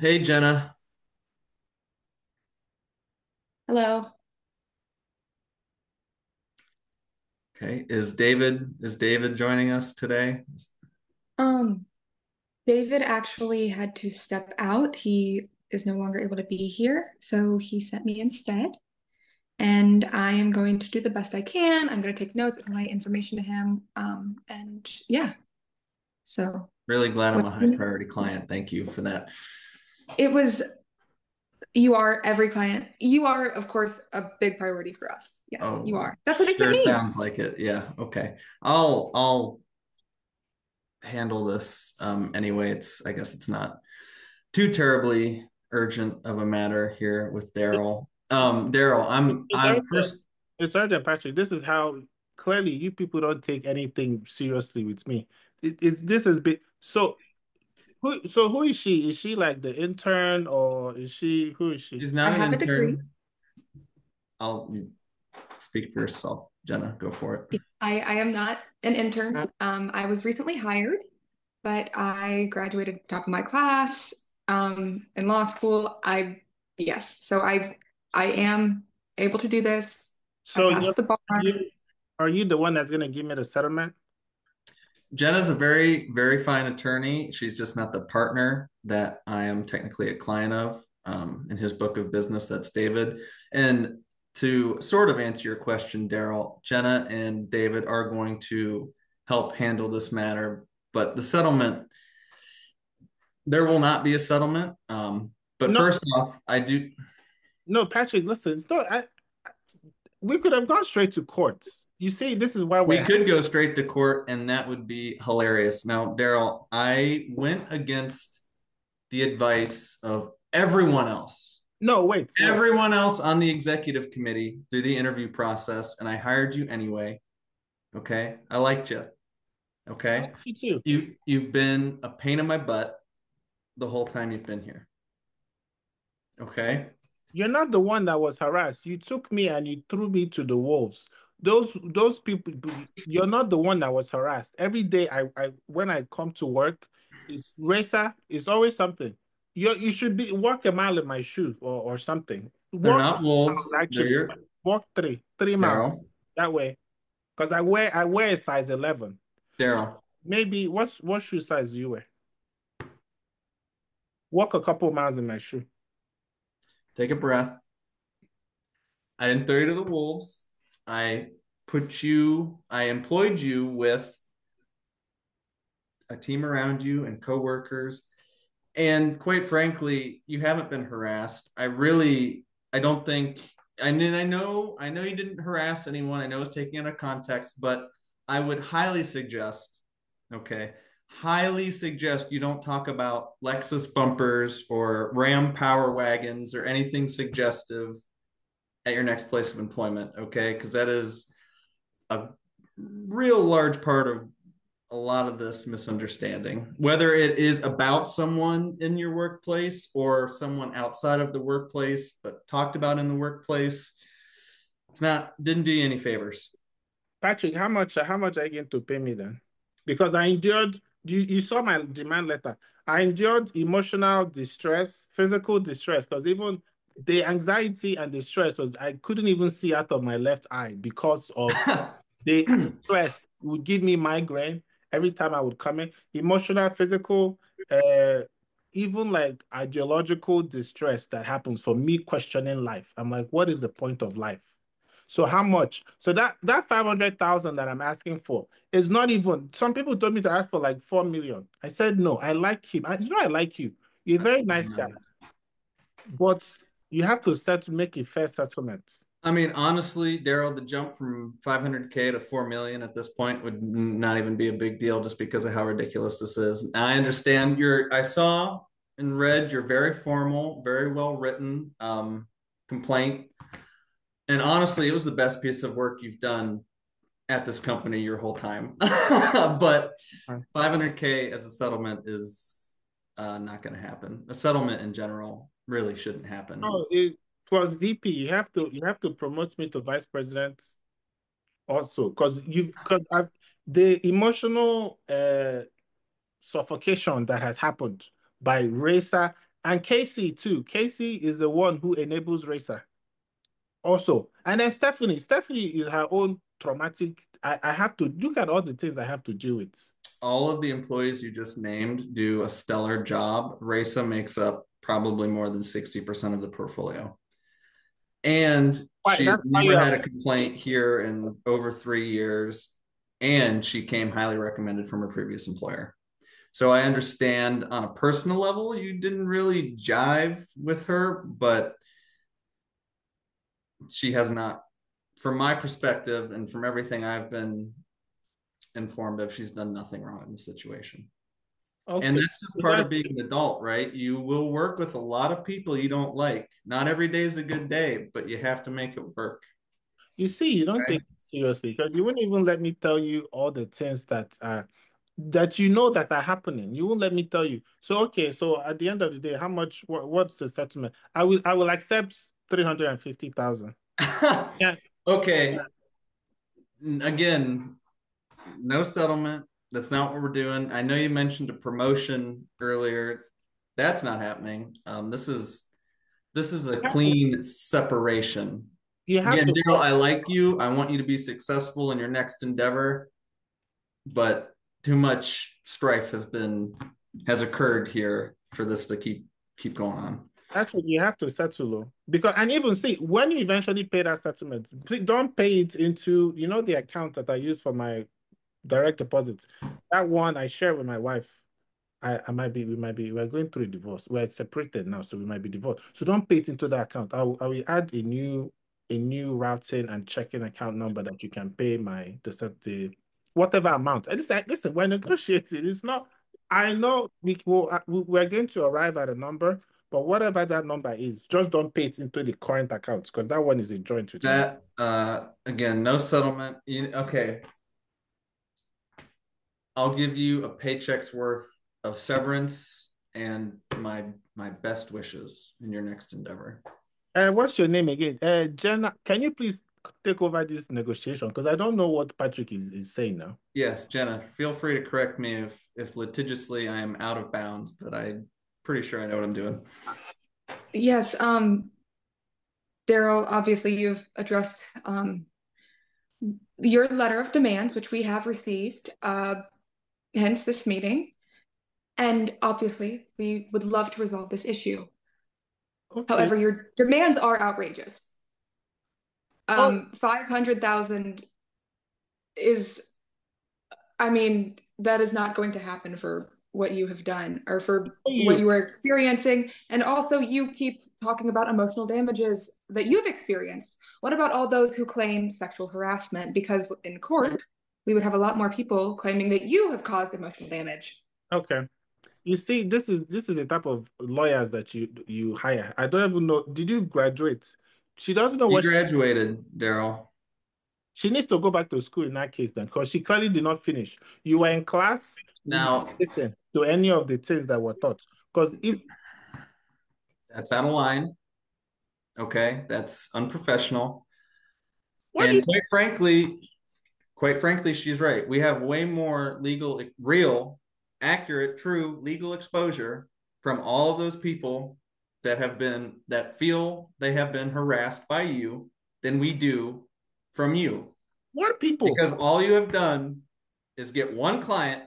Hey Jenna. Hello. Okay. Is David joining us today? Um, David actually had to step out. He is no longer able to be here, so he sent me instead. And I am going to do the best I can. I'm going to take notes and relay information to him. And yeah, so Really glad I'm what a high priority client. Thank you for that. it was, you are every client. You are, of course, a big priority for us. Yes, you Oh, are. That's why they sent sure me. sounds like it. Yeah, okay. I'll handle this anyway. I guess it's not too terribly urgent of a matter here with It- Daryl. Daryl, I'm It's I'm urgent. first It's urgent, Patrick. This is how clearly you people don't take anything seriously with me. This has been so. Who is she? Is she like the intern or is she? Who is she? she's I not an have a degree. intern. I'll speak for yourself, Jenna. Go for it. I am not an intern. I was recently hired, but I graduated top of my class in law school. Yes, so I am able to do this. I So passed the bar. are you the one that's gonna give me the settlement? Jenna's a very, very fine attorney. She's just not the partner that I am technically a client of. In his book of business, that's David. And to sort of answer your question, Daryl, Jenna and David are going to help handle this matter. But the settlement, there will not be a settlement. But No, first off, I do. no, Patrick. Listen, it's not. We could have gone straight to court. You see, this is why We we're. could go straight to court, and that would be hilarious. Now, Daryl, I went against the advice of everyone else, No, wait. everyone else on the executive committee through the interview process, and I hired you anyway. Okay, I liked you. I Okay, like you too. you've been a pain in my butt the whole time you've been here. Okay, You're not the one that was harassed. You took me and you threw me to the wolves. Those people, you're not the one that was harassed. Every day I when I come to work, it's racer, it's always something. You should be walk a mile in my shoes or something. they're Walk not 3 miles, wolves. They're actually. your Walk 3 miles Daryl. that way. Because I wear a size 11. So Daryl, maybe what shoe size do you wear? Walk a couple miles in my shoe. take a breath. I didn't throw you to the wolves. I I employed you with a team around you and coworkers. And quite frankly, you haven't been harassed. I don't think, I know you didn't harass anyone. I know it's taking out of context, but I would highly suggest, okay, highly suggest you don't talk about Lexus bumpers or Ram power wagons or anything suggestive at your next place of employment, okay? Because that is a real large part of a lot of this misunderstanding, whether it is about someone in your workplace or someone outside of the workplace, but talked about in the workplace. Didn't do you any favors. Patrick, how much are you going to pay me then? Because I endured, you saw my demand letter. I endured emotional distress, physical distress, because even the anxiety and the stress was I couldn't even see out of my left eye because of the stress would give me migraine every time I would come in. Emotional, physical, even like ideological distress that happens for me questioning life. I'm like, what is the point of life? So how much? So that 500,000 that I'm asking for is not even. Some people told me to ask for like 4 million. I said no. I like him. I like you. You're a very nice guy, but you have to make a fair settlement. I mean, honestly, Daryl, the jump from 500K to 4 million at this point would not even be a big deal just because of how ridiculous this is. I understand I saw and read your very formal, very well written complaint. And honestly, it was the best piece of work you've done at this company your whole time. But 500K as a settlement is not going to happen. A settlement in general really shouldn't happen. Oh, plus VP, you have to promote me to vice president also because the emotional suffocation that has happened by Racer And Casey too. Casey is the one who enables Racer also. And then Stephanie. Stephanie is her own traumatic. I have to look at all the things I have to deal with. All of the employees you just named do a stellar job. Resa makes up probably more than 60% of the portfolio. And Why? she's That's why you never have. had a complaint here in over 3 years. And she came highly recommended from her previous employer. So I understand on a personal level, you didn't really jive with her, but she has not, from my perspective and from everything I've been informed of, she's done nothing wrong in the situation. And Okay. that's just part of being an adult, right? You will work with a lot of people you don't like. Not every day is a good day, but you have to make it work. You see, you don't Okay? take it seriously because you wouldn't even let me tell you all the things that you know that are happening. You won't let me tell you. So okay, so at the end of the day, how much what's the settlement? I will accept 350,000. Yeah. Okay. Again, no settlement. That's not what we're doing. I know you mentioned a promotion earlier. That's not happening. This is a You have to, clean separation. you have Again, to Daryl, I like you. I want you to be successful in your next endeavor, but too much strife has occurred here for this to keep going on. actually you have to settle because and even see when you eventually pay that settlement, please don't pay it into the account that I use for my direct deposits. That one I share with my wife. We're going through a divorce. We're separated now, so we might be divorced. So don't pay it into that account. I will add a new routing and checking account number that you can pay the whatever amount. At least listen, we're negotiating. It's not, I know we're going to arrive at a number, but whatever that number is, just don't pay it into the current account because that one is a joint with me. That again, no settlement. Okay, I'll give you a paycheck's worth of severance and my best wishes in your next endeavor. What's your name again? Jenna, can you please take over this negotiation? Because I don't know what Patrick is saying now. Yes, Jenna, feel free to correct me if litigiously I am out of bounds, but I'm pretty sure I know what I'm doing. Yes, Daryl, obviously you've addressed your letter of demands, which we have received, hence this meeting. And obviously, we would love to resolve this issue. Okay. However, your demands are outrageous. Oh, 500,000 is, I mean, that is not going to happen for what you have done or for what you. you are experiencing. And also, you keep talking about emotional damages that you've experienced. What about all those who claim sexual harassment? Because in court, we would have a lot more people claiming that you have caused emotional damage. Okay. You see, this is the type of lawyers that you hire. I don't even know. Did you graduate? She doesn't know You what graduated, Daryl. she needs to go back to school in that case then, because she clearly did not finish. You were in class, you didn't Now, listen to any of the things that were taught. Because if that's out of line. Okay, that's unprofessional. what do you And quite frankly, she's right. We have way more real, accurate, true legal exposure from all of those people that feel they have been harassed by you than we do from you. what people? Because all you have done is get one client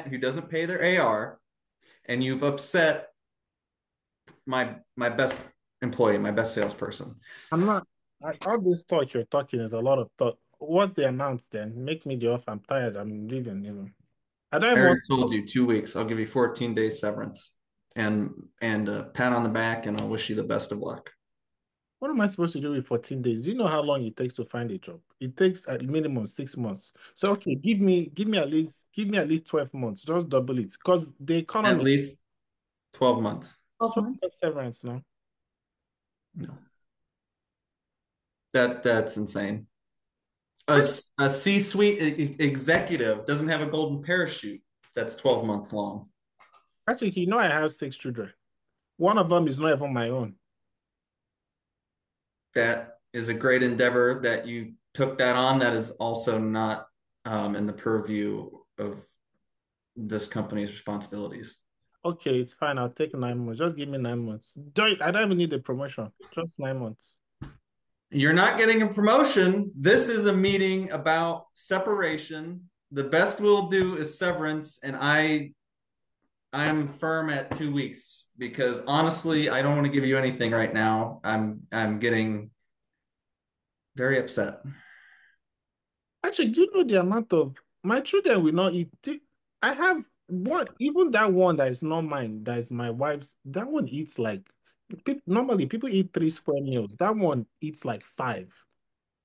who doesn't pay their AR, and you've upset my best employee, my best salesperson. I'm not. All this talk you're talking is a lot of talk. What's the amount then? Make me the offer. I'm tired. I'm leaving. I don't I even already want. told you 2 weeks. I'll give you 14 days severance and a pat on the back, and I'll wish you the best of luck. What am I supposed to do with 14 days? Do you know how long it takes to find a job? It takes at minimum 6 months. So okay, give me at least 12 months. Just double it. Because the At economy least 12 months. 12 so months. severance now. No, that's insane. A, What? a C-suite executive doesn't have a golden parachute. That's 12 months long. Actually, I have 6 children. One of them is not even my own. That is a great endeavor that you took that on. That is also not in the purview of this company's responsibilities. Okay, it's fine. I'll take 9 months. Just give me 9 months. I don't even need a promotion. Just 9 months. You're not getting a promotion. This is a meeting about separation. The best we'll do is severance, and I'm firm at 2 weeks because honestly, I don't want to give you anything right now. I'm getting very upset. Actually, do you know the amount of my children will not eat? I have one, even that one that is not mine, that is my wife's. That one eats like normally people eat 3 square meals. That one eats like five.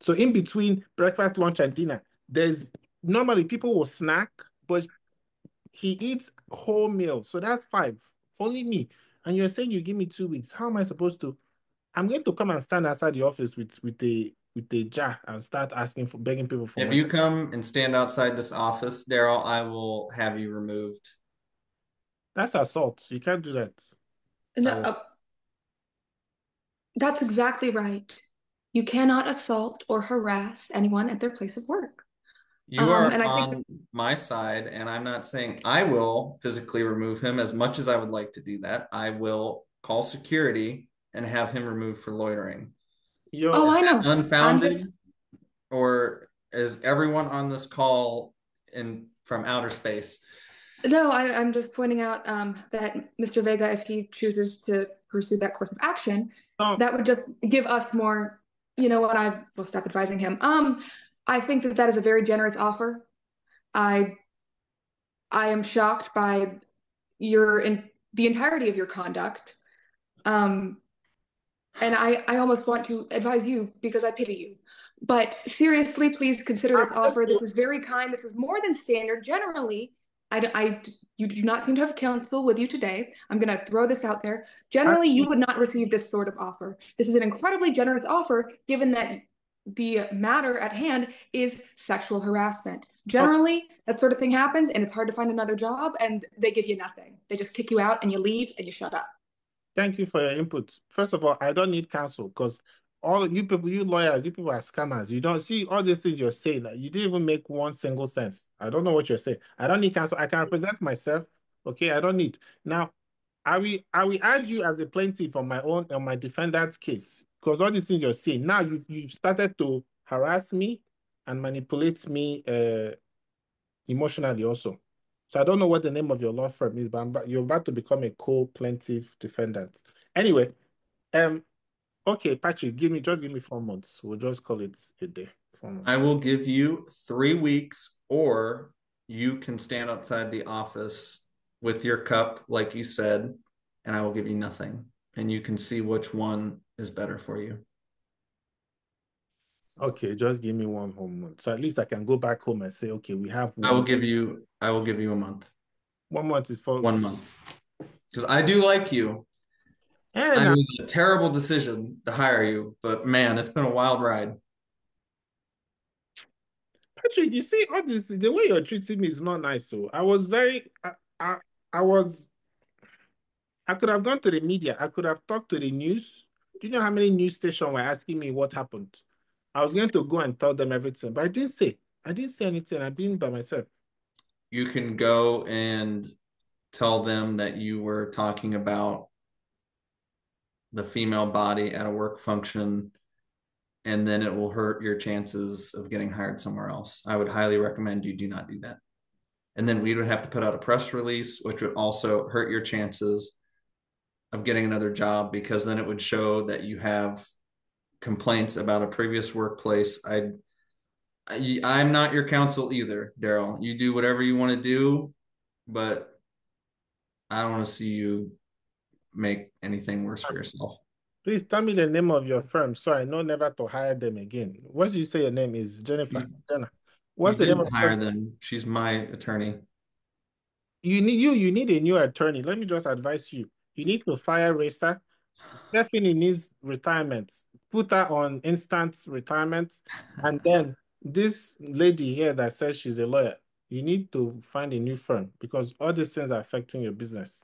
So in between breakfast, lunch, and dinner, there's normally people will snack, but he eats whole meal. So that's five. Only me. And you're saying you give me 2 weeks. How am I supposed to? I'm going to come and stand outside the office with a jar and start asking for begging people for If money. you come and stand outside this office, Daryl, I will have you removed. That's assault. You can't do that. No, I will. that's exactly right. You cannot assault or harass anyone at their place of work. You are And I think on my side, and I'm not saying I will physically remove him as much as I would like to do that. I will call security and have him removed for loitering. You're oh, I know. I'm Unfounded, just or is everyone on this call in from outer space? no, I'm just pointing out that Mr. Vega, if he chooses to pursue that course of action, no, that would just give us more, what I will stop advising him. I think that that is a very generous offer. I I am shocked by the entirety of your conduct. Um, and I almost want to advise you because I pity you. But seriously, please consider I'm this going offer. to This is very kind. This is more than standard. Generally, you do not seem to have counsel with you today. I'm going to throw this out there. Generally, you actually would not receive this sort of offer. This is an incredibly generous offer, given that the matter at hand is sexual harassment. oh, Generally, that sort of thing happens, and it's hard to find another job, and they give you nothing. They just kick you out, and you leave, and you shut up. thank you for your input. First of all, I don't need counsel because all you people, you lawyers, you people are scammers. You don't see all these things you're saying. Like, you didn't even make one single sense. I don't know what you're saying. I don't need counsel. I can represent myself. Okay, I don't need. Now, I will add you as a plaintiff on my defendant's case because all these things you're saying. Now you've started to harass me and manipulate me emotionally also. So I don't know what the name of your law firm is, but you're about to become a co-plaintiff defendant. Anyway, um, okay, Patrick, give me 4 months. We'll just call it a day. 4 months. I will give you 3 weeks, or you can stand outside the office with your cup, like you said, and I will give you nothing. And you can see which one is better for you. Okay, just give me one whole month. So at least I can go back home and say, okay, we have I will one. give you I will give you a month. 1 month is for 1 month. Because I do like you. and It was a terrible decision to hire you, but man, it's been a wild ride. Patrick, you see, all this the way you're treating me is not nice. So I was very I, I was I could have gone to the media. I could have talked to the news. Do you know how many news stations were asking me what happened? I was going to go and tell them everything, but I didn't say. I didn't say anything. I've been by myself. You can go and tell them that you were talking about the female body at a work function, and then it will hurt your chances of getting hired somewhere else. I would highly recommend you do not do that. And then we would have to put out a press release, which would also hurt your chances of getting another job because then it would show that you have complaints about a previous workplace. I'm not your counsel either, Daryl. You do whatever you want to do, but I don't want to see you make anything worse for yourself. Please tell me the name of your firm so I know never to hire them again. What did you say your name is? Jennifer. You, Jenna. you What's the name of didn't the hire firm? them. She's my attorney. You need a new attorney. Let me just advise you. You need to fire Racer. Stephanie needs retirement. Put her on instant retirement. And then this lady here that says she's a lawyer, you need to find a new firm because all these things are affecting your business.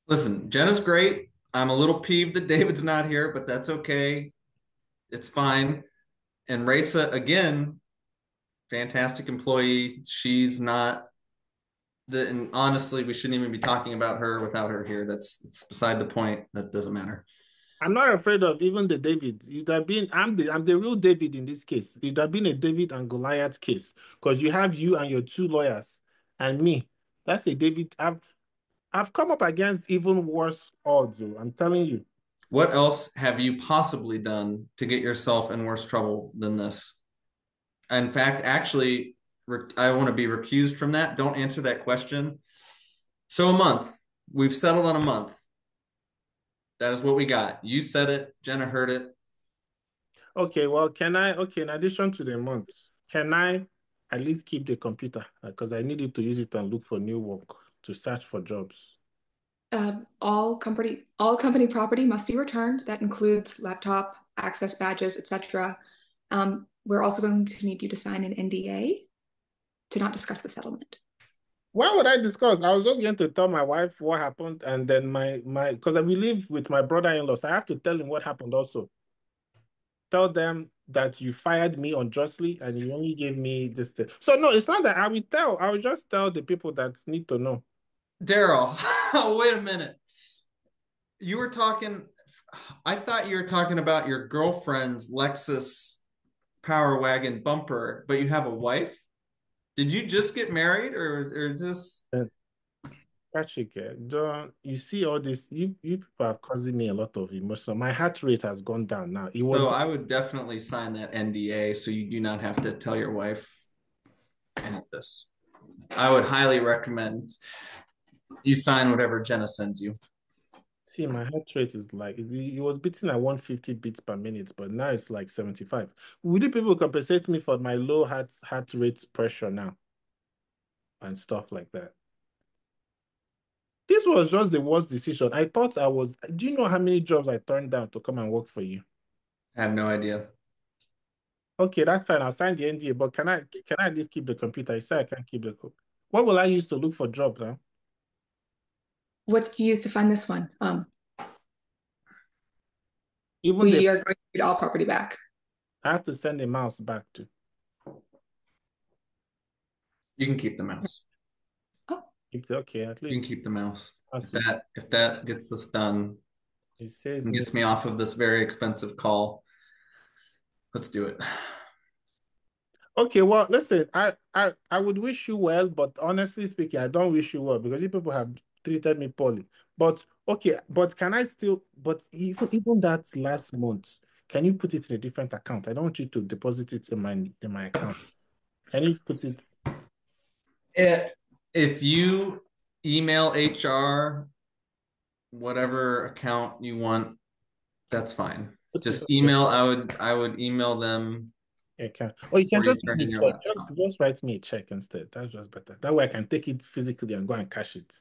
Listen, Jenna's great. I'm a little peeved that David's not here, but that's okay. It's fine. And Raisa, again, fantastic employee. She's not and honestly, we shouldn't even be talking about her without her here. That's it's beside the point. That doesn't matter. I'm not afraid of even the David. It have been I'm the real David in this case. It have been a David and Goliath case because you have you and your two lawyers and me. That's a David. I've come up against even worse odds. Oh, I'm telling you. What else have you possibly done to get yourself in worse trouble than this? In fact, actually, I want to be recused from that. Don't answer that question. So a month. We've settled on a month. That is what we got. You said it. Jenna heard it. Okay, well, can I? Okay, in addition to the month, can I at least keep the computer because I needed to use it and look for new work to search for jobs. All company property must be returned. That includes laptop, access badges, etc. We're also going to need you to sign an NDA to not discuss the settlement. Why would I discuss? I was just going to tell my wife what happened, and then my because we live with my brother-in-law, so I have to tell him what happened also. Tell them that you fired me unjustly and you only gave me this thing. So no, it's not that I will tell. I will just tell the people that need to know. Daryl, wait a minute. You were talking, I thought you were talking about your girlfriend's Lexus Power Wagon bumper, but you have a wife? Did you just get married or is this? Patrick, don't you see all this? You people are causing me a lot of emotion. My heart rate has gone down now. It was So I would definitely sign that NDA so you do not have to tell your wife any of this. I would highly recommend you sign whatever Jenna sends you. see my heart rate is like it was beating at 150 beats per minute, but now it's like 75. Would you people compensate me for my low heart rate pressure now and stuff like that? This was just the worst decision. I thought I was. Do you know how many jobs I turned down to come and work for you? I have no idea. Okay, that's fine. I'll sign the NDA, but can I at least keep the computer? You say I can't keep the code. What will I use to look for job now? What did you use to find this one? Even the We are going to need all property back. I have to send the mouse back to. You can keep the mouse. Oh, Okay, at You can least keep the mouse. as If you, that gets this done you saved and me. gets me off of this very expensive call, let's do it. Okay, well, listen, I would wish you well, but honestly speaking, I don't wish you well because you people have treated me poorly. But okay, but can I still? But even that last month, can you put it in a different account? I don't want you to deposit it in my account. Can you put it? If you email HR whatever account you want, that's fine. Put it Just okay. email. I would email them You can. Or you can before you just give turn me in your a check. laptop. Just write me a check instead. That's just better. That way I can take it physically and go and cash it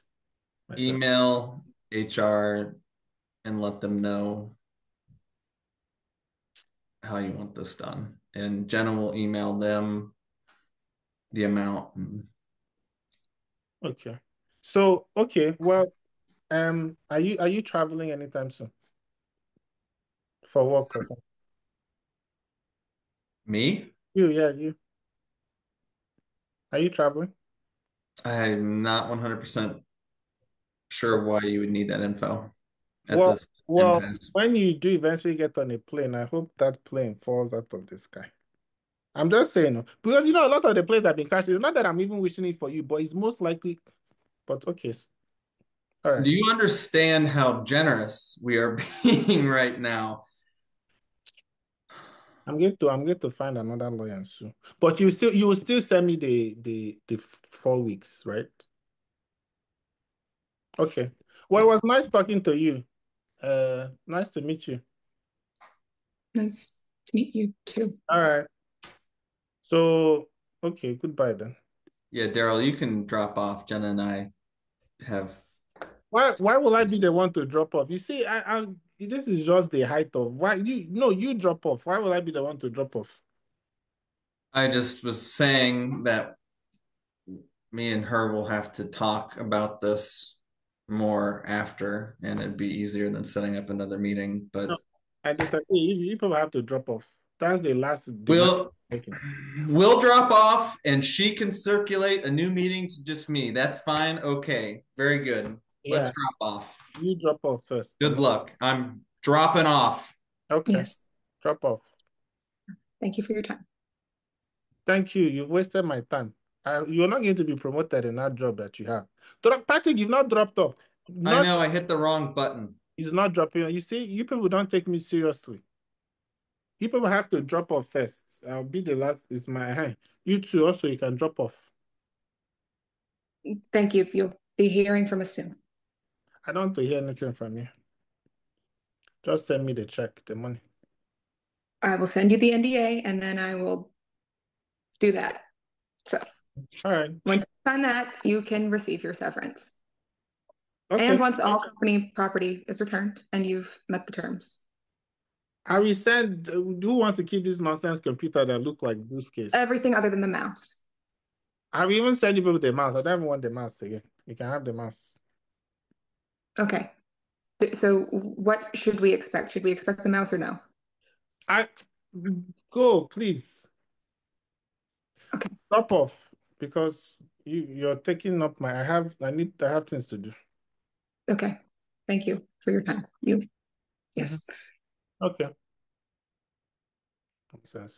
myself. Email HR and let them know how you want this done. And Jenna will email them the amount. Okay. So okay, well, are you traveling anytime soon for work or something? Me? Yeah, you. Are you traveling? I'm not 100% sure why you would need that info at Well, this well, impasse. when you do eventually get on a plane, I hope that plane falls out of the sky. I'm just saying, because a lot of the planes that have been crashed. It's not that I'm even wishing it for you, but it's most likely. But okay, all right. Do you understand how generous we are being right now? I'm going to find another lawyer soon. But you will still send me the 4 weeks, right? Okay. Well, it was Yes. nice talking to you. Nice to meet you. nice to meet you too. All right. So, okay, goodbye then. Yeah, Daryl, you can drop off. Jenna and I have. Why will I be the one to drop off? You see, this is just the height of why you drop off. Why will I be the one to drop off? I just was saying that me and her will have to talk about this more after, and it'd be easier than setting up another meeting. No, But I disagree. You people have to drop off. That's the last demand We'll taken. we'll drop off and she can circulate a new meeting to just me. That's fine. Okay. Very good. Let's Yeah, drop off. you drop off first. Good luck. I'm dropping off. Okay, Yes. drop off. Thank you for your time. Thank you. You've wasted my time. You're not going to be promoted in that job that you have. Patrick, you've not dropped off. I Not know I hit the wrong button. He's not dropping. You see, you people don't take me seriously. You people have to drop off first. I'll be the last. Is my hand. You too. Also, you can drop off. Thank you. You'll be hearing from us soon. I don't want to hear anything from you. Just send me the check, the money. I will send you the NDA and then I will do that. So All right. once you sign that, you can receive your severance. Okay. And once all company property is returned and you've met the terms. I will send. Do you want to keep this nonsense computer that look like briefcase? Everything other than the mouse. I will even send you people the mouse. I don't even want the mouse again. You can have the mouse. Okay. So what should we expect? Should we expect the mouse or no? I Go, please. Okay. Drop off because you're taking up my. I have things to do. Okay. Thank you for your time. Yes. Okay. Nonsense.